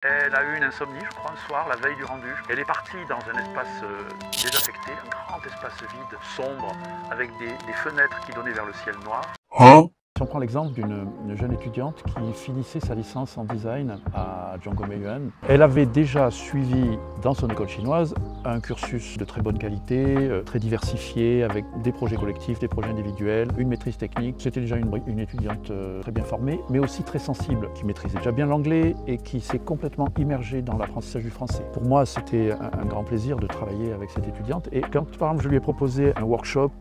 Elle a eu une insomnie, je crois, un soir, la veille du rendu. Elle est partie dans un espace désaffecté, un grand espace vide, sombre, avec des fenêtres qui donnaient vers le ciel noir. Si on prend l'exemple d'une jeune étudiante qui finissait sa licence en design à Django Meiyuan, elle avait déjà suivi dans son école chinoise un cursus de très bonne qualité, très diversifié, avec des projets collectifs, des projets individuels, une maîtrise technique. C'était déjà une étudiante très bien formée, mais aussi très sensible, qui maîtrisait déjà bien l'anglais et qui s'est complètement immergée dans l'apprentissage du français. Pour moi, c'était un grand plaisir de travailler avec cette étudiante. Et quand, par exemple, je lui ai proposé un workshop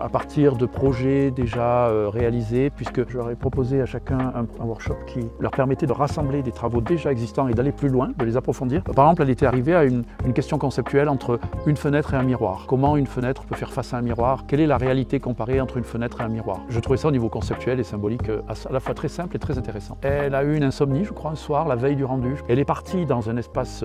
à partir de projets déjà réalisés, puisque je leur ai proposé à chacun un workshop qui leur permettait de rassembler des travaux déjà existants et d'aller plus loin, de les approfondir. Par exemple, elle était arrivée à une question conceptuelle entre une fenêtre et un miroir. Comment une fenêtre peut faire face à un miroir? Quelle est la réalité comparée entre une fenêtre et un miroir? Je trouvais ça au niveau conceptuel et symbolique à la fois très simple et très intéressant. Elle a eu une insomnie, je crois, un soir, la veille du rendu. Elle est partie dans un espace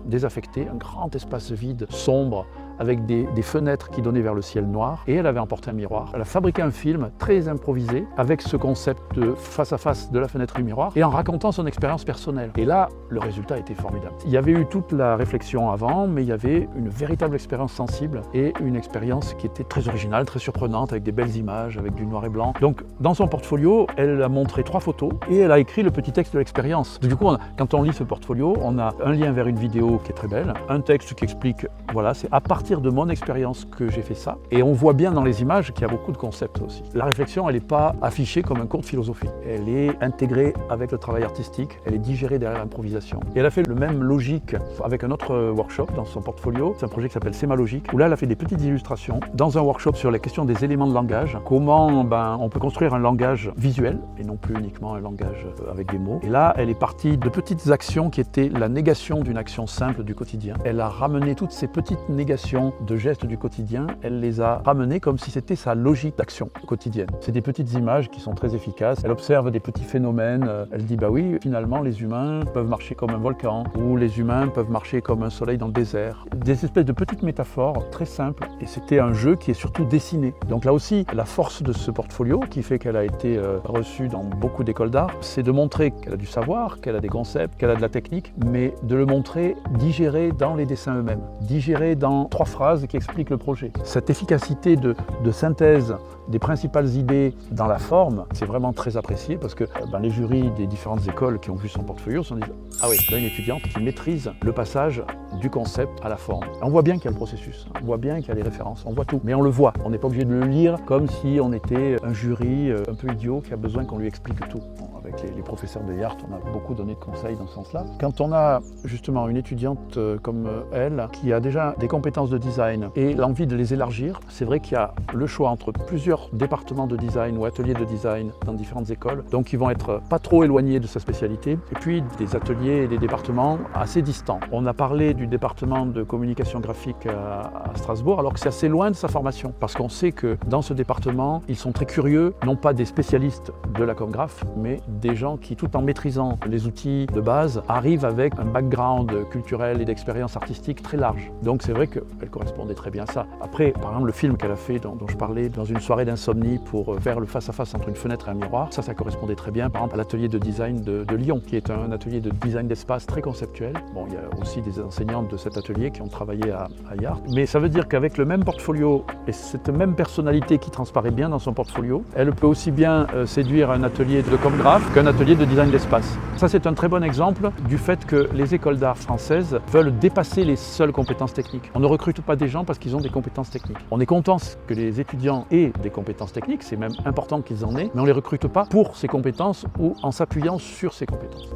désaffecté, un grand espace vide, sombre, avec des fenêtres qui donnaient vers le ciel noir, et elle avait emporté un miroir. Elle a fabriqué un film très improvisé avec ce concept de face à face de la fenêtre et du miroir, et en racontant son expérience personnelle. Et là, le résultat était formidable. Il y avait eu toute la réflexion avant, mais il y avait une véritable expérience sensible et une expérience qui était très originale, très surprenante, avec des belles images, avec du noir et blanc. Donc, dans son portfolio, elle a montré 3 photos et elle a écrit le petit texte de l'expérience. Du coup, quand on lit ce portfolio, on a un lien vers une vidéo qui est très belle, un texte qui explique, voilà, c'est à partir de mon expérience que j'ai fait ça. Et on voit bien dans les images qu'il y a beaucoup de concepts aussi. La réflexion, elle n'est pas affichée comme un cours de philosophie. Elle est intégrée avec le travail artistique, elle est digérée derrière l'improvisation. Et elle a fait le même logique avec un autre workshop dans son portfolio. C'est un projet qui s'appelle C'est ma logique, où là, elle a fait des petites illustrations dans un workshop sur la question des éléments de langage. Comment on peut construire un langage visuel et non plus uniquement un langage avec des mots. Et là, elle est partie de petites actions qui étaient la négation d'une action simple du quotidien. Elle a ramené toutes ces petites négations de gestes du quotidien, elle les a ramenés comme si c'était sa logique d'action quotidienne. C'est des petites images qui sont très efficaces. Elle observe des petits phénomènes. Elle dit, bah oui, finalement, les humains peuvent marcher comme un volcan, ou les humains peuvent marcher comme un soleil dans le désert. Des espèces de petites métaphores très simples. Et c'était un jeu qui est surtout dessiné. Donc là aussi, la force de ce portfolio, qui fait qu'elle a été reçue dans beaucoup d'écoles d'art, c'est de montrer qu'elle a du savoir, qu'elle a des concepts, qu'elle a de la technique, mais de le montrer digéré dans les dessins eux-mêmes, digéré dans 3 phrases qui expliquent le projet. Cette efficacité de synthèse des principales idées dans la forme, c'est vraiment très apprécié parce que les jurys des différentes écoles qui ont vu son portfolio se sont dit « Ah oui, là une étudiante qui maîtrise le passage du concept à la forme ». On voit bien qu'il y a le processus, on voit bien qu'il y a les références, on voit tout, mais on le voit. On n'est pas obligé de le lire comme si on était un jury un peu idiot qui a besoin qu'on lui explique tout. Avec les professeurs de Yart, on a beaucoup donné de conseils dans ce sens-là. Quand on a justement une étudiante comme elle, qui a déjà des compétences de design et l'envie de les élargir, c'est vrai qu'il y a le choix entre plusieurs départements de design ou ateliers de design dans différentes écoles, donc ils vont être pas trop éloignés de sa spécialité, et puis des ateliers et des départements assez distants. On a parlé du département de communication graphique à Strasbourg, alors que c'est assez loin de sa formation, parce qu'on sait que dans ce département, ils sont très curieux, non pas des spécialistes de la com-graph, mais des gens qui, tout en maîtrisant les outils de base, arrivent avec un background culturel et d'expérience artistique très large. Donc c'est vrai qu'elle correspondait très bien à ça. Après, par exemple, le film qu'elle a fait, dont je parlais, dans une soirée d'insomnie pour faire le face-à-face entre une fenêtre et un miroir, ça correspondait très bien, par exemple, à l'atelier de design de Lyon, qui est un atelier de design d'espace très conceptuel. Bon, il y a aussi des enseignantes de cet atelier qui ont travaillé à Yart. Mais ça veut dire qu'avec le même portfolio et cette même personnalité qui transparaît bien dans son portfolio, elle peut aussi bien séduire un atelier de com-graph qu'un atelier de design d'espace. Ça, c'est un très bon exemple du fait que les écoles d'art françaises veulent dépasser les seules compétences techniques. On ne recrute pas des gens parce qu'ils ont des compétences techniques. On est content que les étudiants aient des compétences techniques, c'est même important qu'ils en aient, mais on ne les recrute pas pour ces compétences ou en s'appuyant sur ces compétences.